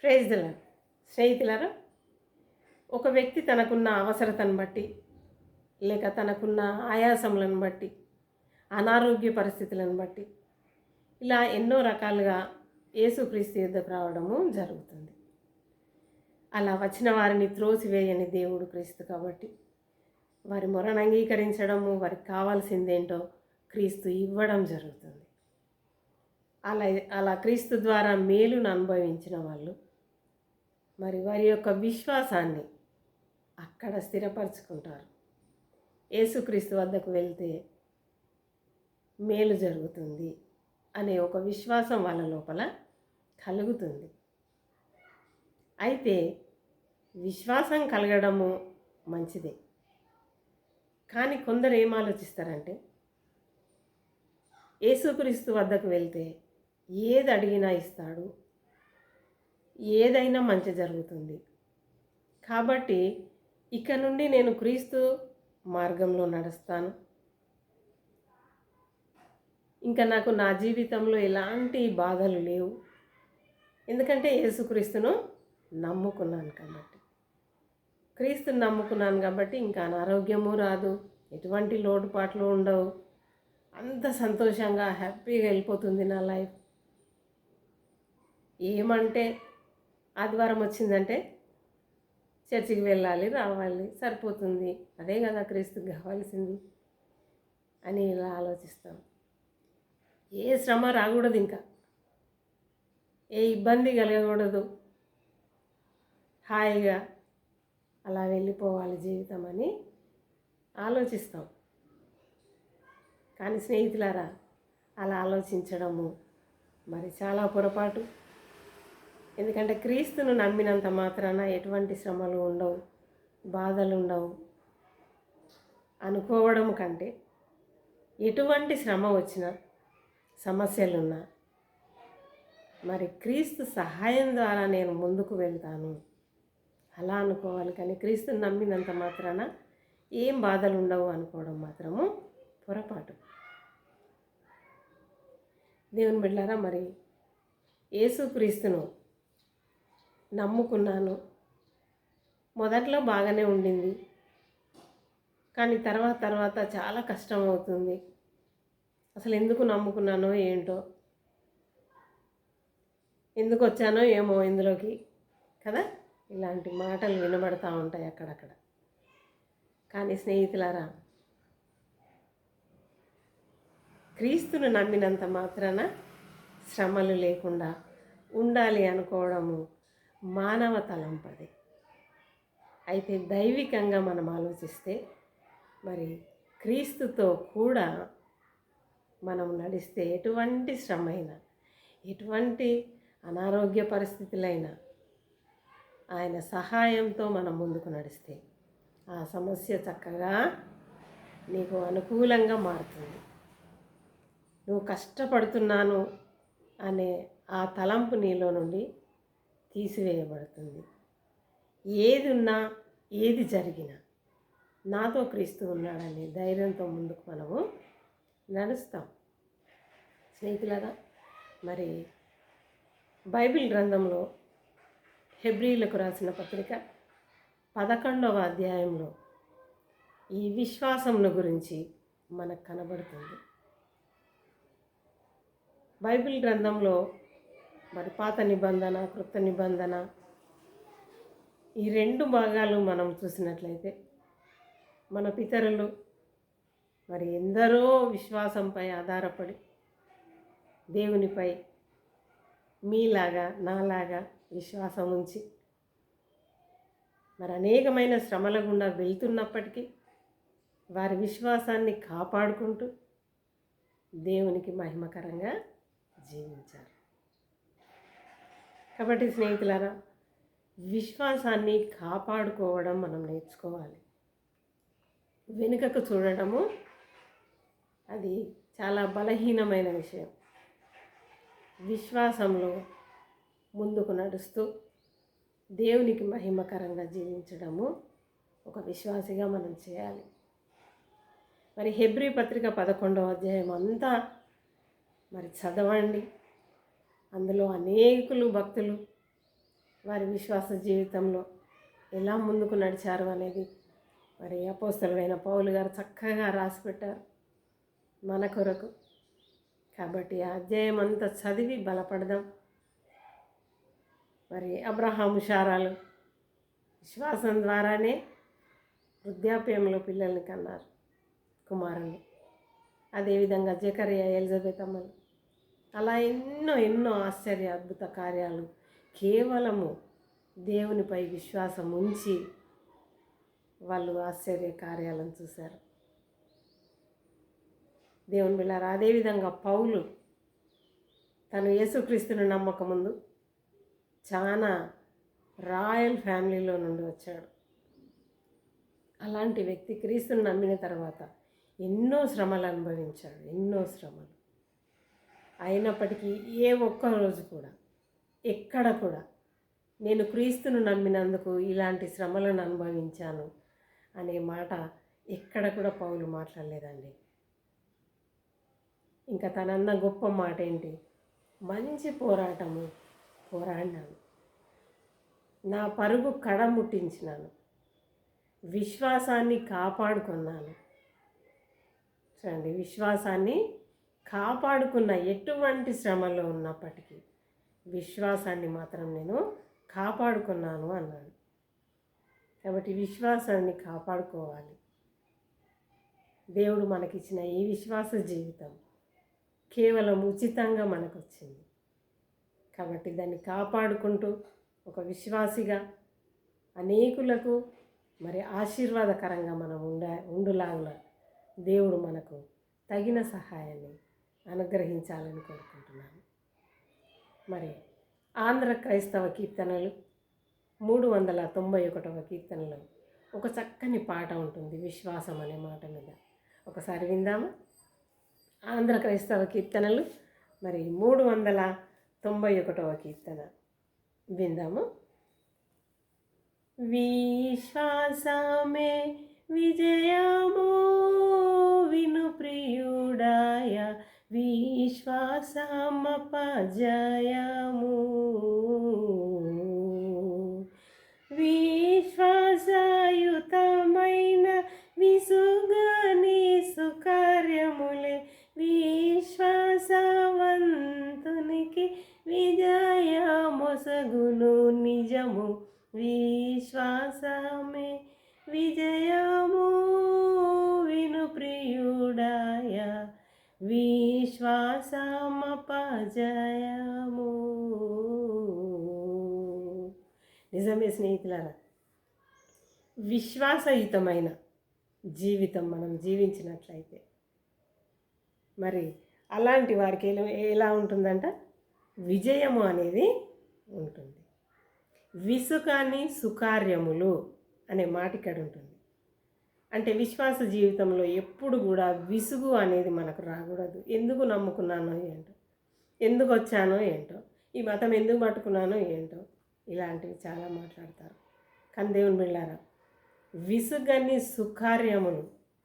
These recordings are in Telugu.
Praise the lord. స్నేహితులారా, ఒక వ్యక్తి తనకున్న అవసరతను బట్టి, లేక తనకున్న ఆయాసములను బట్టి, అనారోగ్య పరిస్థితులను బట్టి, ఇలా ఎన్నో రకాలుగా యేసుక్రీస్తు యుద్ధకు రావడము జరుగుతుంది. అలా వచ్చిన వారిని త్రోసివేయని దేవుడు క్రీస్తు కాబట్టి, వారి మొరను అంగీకరించడము, వారికి కావాల్సిందేంటో క్రీస్తు ఇవ్వడం జరుగుతుంది. అలా అలా క్రీస్తు ద్వారా మేలును అనుభవించిన వాళ్ళు మరి వారి యొక్క విశ్వాసాన్ని అక్కడ స్థిరపరచుకుంటారు. యేసుక్రీస్తు వద్దకు వెళ్తే మేలు జరుగుతుంది అనే ఒక విశ్వాసం వాళ్ళ లోపల కలుగుతుంది. అయితే విశ్వాసం కలగడము మంచిదే, కానీ కొందరు ఏం ఆలోచిస్తారంటే యేసుక్రీస్తు వద్దకు వెళ్తే ఏది అడిగినా ఇస్తాడు, ఏదైనా మంచి జరుగుతుంది, కాబట్టి ఇక నుండి నేను క్రీస్తు మార్గంలో నడుస్తాను, ఇంకా నాకు నా జీవితంలో ఎలాంటి బాధలు లేవు, ఎందుకంటే యేసుక్రీస్తును నమ్ముకున్నాను కాబట్టి, క్రీస్తుని నమ్ముకున్నాను కాబట్టి ఇంకా అనారోగ్యము రాదు, ఎటువంటి లోటుపాట్లు ఉండవు, అంత సంతోషంగా హ్యాపీగా వెళ్ళిపోతుంది నా లైఫ్. ఏమంటే ఆదివారం వచ్చిందంటే చర్చికి వెళ్ళాలి, రావాలి, సరిపోతుంది, అదే కదా క్రీస్తుకి కావాల్సింది అని ఇలా ఆలోచిస్తాం. ఏ శ్రమ రాకూడదు, ఇంకా ఏ ఇబ్బంది కలగకూడదు, హాయిగా అలా వెళ్ళిపోవాలి జీవితం అని ఆలోచిస్తాం. కానీ స్నేహితులారా, అలా ఆలోచించడము మరి చాలా పొరపాటు. ఎందుకంటే క్రీస్తును నమ్మినంత మాత్రాన ఎటువంటి శ్రమలు ఉండవు, బాధలు ఉండవు అనుకోవడం కంటే, ఎటువంటి శ్రమ వచ్చినా, సమస్యలున్నా మరి క్రీస్తు సహాయం ద్వారా నేను ముందుకు వెళ్తాను అలా అనుకోవాలి. కానీ క్రీస్తుని నమ్మినంత మాత్రాన ఏం బాధలు ఉండవు అనుకోవడం మాత్రము పొరపాటు. దేవుని బిడ్డలారా, మరి యేసుక్రీస్తును నమ్ముకున్నాను, మొదట్లో బాగానే ఉండింది, కానీ తర్వాత చాలా కష్టం అవుతుంది, అసలు ఎందుకు నమ్ముకున్నానో ఏంటో, ఎందుకు వచ్చానో ఏమో ఇందులోకి కదా, ఇలాంటి మాటలు వినబడతా ఉంటాయి అక్కడక్కడ. కానీ స్నేహితులారా, క్రీస్తును నమ్మినంత మాత్రాన శ్రమలు లేకుండా ఉండాలి అనుకోవడము మానవ తలంపది. అయితే దైవికంగా మనం ఆలోచిస్తే మరి క్రీస్తుతో కూడా మనం నడిస్తే ఎటువంటి శ్రమ అయినా, ఎటువంటి అనారోగ్య పరిస్థితులైనా ఆయన సహాయంతో మనం ముందుకు నడిస్తే ఆ సమస్య చక్కగా నీకు అనుకూలంగా మారుతుంది. నువ్వు కష్టపడుతున్నాను అనే ఆ తలంపు నీలో నుండి తీసివేయబడుతుంది. ఏది ఉన్నా, ఏది జరిగినా నాతో క్రీస్తు ఉన్నాడనే ధైర్యంతో ముందుకు మనము నడుస్తాం. స్నేహితులారా, మరి బైబిల్ గ్రంథంలో హెబ్రీలకు రాసిన పత్రిక 11వ అధ్యాయంలో ఈ విశ్వాసమును గురించి మనకు కనబడుతుంది. బైబిల్ గ్రంథంలో మరి పాత నిబంధన, క్రొత్త నిబంధన ఈ రెండు భాగాలు మనం చూసినట్లయితే మన పితరులు మరి ఎందరో విశ్వాసంపై ఆధారపడి దేవునిపై మీలాగా నాలాగా విశ్వాసం ఉంచి మరి అనేకమైన శ్రమల గుండా వెళ్తున్నప్పటికీ వారి విశ్వాసాన్ని కాపాడుకుంటూ దేవునికి మహిమకరంగా జీవించారు. కాబట్టి స్నేహితులారా, విశ్వాసాన్ని కాపాడుకోవడం మనం నేర్చుకోవాలి. వెనుకకు చూడడము అది చాలా బలహీనమైన విషయం. విశ్వాసంలో ముందుకు నడుస్తూ దేవునికి మహిమకరంగా జీవించడము ఒక విశ్వాసిగా మనం చేయాలి. మరి హెబ్రీ పత్రిక 11వ అధ్యాయం అంతా మరి చదవండి. అందులో అనేకులు భక్తులు వారి విశ్వాస జీవితంలో ఎలా ముందుకు నడిచారు అనేది మరి అపోస్తలుడైన పౌలు గారు చక్కగా రాసిపెట్టారు మన కొరకు. కాబట్టి ఆ అధ్యాయం అంతా చదివి బలపడదాం. మరి అబ్రహాము శారాలు విశ్వాసం ద్వారానే వృద్ధాప్యంలో పిల్లల్ని కన్నారు, కుమారుని. అదేవిధంగా జకరియా, ఎలిజబెత్ అమ్మలు అలా ఎన్నో ఎన్నో ఆశ్చర్య అద్భుత కార్యాలు కేవలము దేవునిపై విశ్వాసం ఉంచి వాళ్ళు ఆశ్చర్య కార్యాలను చూశారు. దేవుని బిళ్ళారా, అదేవిధంగా పౌలు తను యేసుక్రీస్తుని నమ్మకముందు చాలా రాయల్ ఫ్యామిలీలో నుండి వచ్చాడు. అలాంటి వ్యక్తి క్రీస్తుని నమ్మిన తర్వాత ఎన్నో శ్రమలు అనుభవించాడు, ఎన్నో శ్రమలు. అయినప్పటికీ ఏ ఒక్క రోజు కూడా ఎక్కడ కూడా నేను క్రీస్తును నమ్మినందుకు ఇలాంటి శ్రమలను అనుభవించాను అనే మాట ఎక్కడ కూడా పౌలు మాట్లాడలేదండి. ఇంకా తనన్న గొప్ప మాట ఏంటి? మంచి పోరాటము పోరాడినాను, నా పరుగు కడముట్టించినాను, విశ్వాసాన్ని కాపాడుకున్నాను. చూడండి, విశ్వాసాన్ని కాపాడుకున్న, ఎటువంటి శ్రమలో ఉన్నప్పటికీ విశ్వాసాన్ని మాత్రం నేను కాపాడుకున్నాను అన్నాడు. కాబట్టి విశ్వాసాన్ని కాపాడుకోవాలి. దేవుడు మనకిచ్చిన ఈ విశ్వాస జీవితం కేవలం ఉచితంగా మనకు వచ్చింది. కాబట్టి దాన్ని కాపాడుకుంటూ ఒక విశ్వాసిగా అనేకులకు మరి ఆశీర్వాదకరంగా మనం ఉండులాగా దేవుడు మనకు తగిన సహాయాన్ని అనుగ్రహించాలని కోరుకుంటున్నాను. మరి ఆంధ్ర క్రైస్తవ కీర్తనలు 391వ కీర్తనలో ఒక చక్కని పాట ఉంటుంది విశ్వాసం అనే మాట మీద. ఒకసారి విందామా? ఆంధ్ర క్రైస్తవ కీర్తనలు మరి 391వ కీర్తన విందాము. విశ్వాసమే విజయము విను ప్రియుడాయ, విశ్వాసమపజయము. విశ్వాసయుతమైన విసుగని సుకార్యములే విశ్వాసవంతునికి విజయమొసగును నిజము. విశ్వాసమే విజయము విను ప్రియుడాయ, విశ్వాసమపజయము. నిజమే స్నేహితులారా, విశ్వాసయుతమైన జీవితం మనం జీవించినట్లయితే మరి అలాంటి వారికి ఎలా ఉంటుందంట? విజయము అనేది ఉంటుంది. విసుకాని సుకార్యములు అనే మాట ఇక్కడ ఉంటుంది. అంటే విశ్వాస జీవితంలో ఎప్పుడు కూడా విసుగు అనేది మనకు రాకూడదు. ఎందుకు నమ్ముకున్నానో ఏంటో, ఎందుకు వచ్చానో ఏంటో, ఈ మతం ఎందుకు పట్టుకున్నానో ఏంటో, ఇలాంటివి చాలా మాట్లాడతారు. కానీ దేవుని బిళ్ళారా, విసుగని సుకార్యములు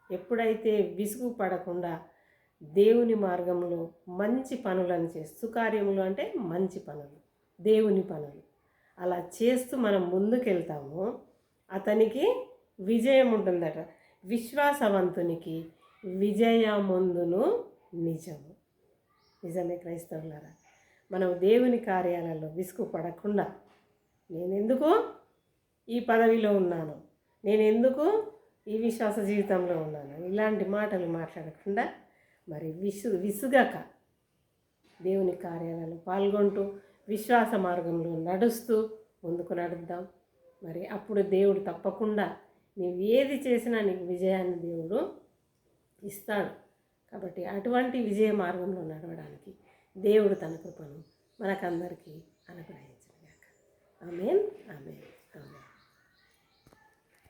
ఎప్పుడైతే విసుగు పడకుండా దేవుని మార్గంలో మంచి పనులను చేస్తూ, సుకార్యములు అంటే మంచి పనులు, దేవుని పనులు అలా చేస్తూ మనం ముందుకెళ్తాము, అతనికి విజయం ఉంటుందట. విశ్వాసవంతునికి విజయముందును నిజము. నిజమే క్రైస్తవులారా, మనం దేవుని కార్యాలలో విసుగు పడకుండా నేనెందుకు ఈ పదవిలో ఉన్నాను, నేనెందుకు ఈ విశ్వాస జీవితంలో ఉన్నాను, ఇలాంటి మాటలు మాట్లాడకుండా మరి విసుగక దేవుని కార్యాలలో పాల్గొంటూ విశ్వాస మార్గంలో నడుస్తూ ముందుకు నడుద్దాం. మరి అప్పుడు దేవుడు తప్పకుండా నీవు ఏది చేసినా నీకు విజయాన్ని దేవుడు ఇస్తాడు. కాబట్టి అటువంటి విజయ మార్గంలో నడవడానికి దేవుడు తన కృపను మనకందరికీ అనుగ్రహించుగాక. ఆమేన్, ఆమేన్, ఆమేన్.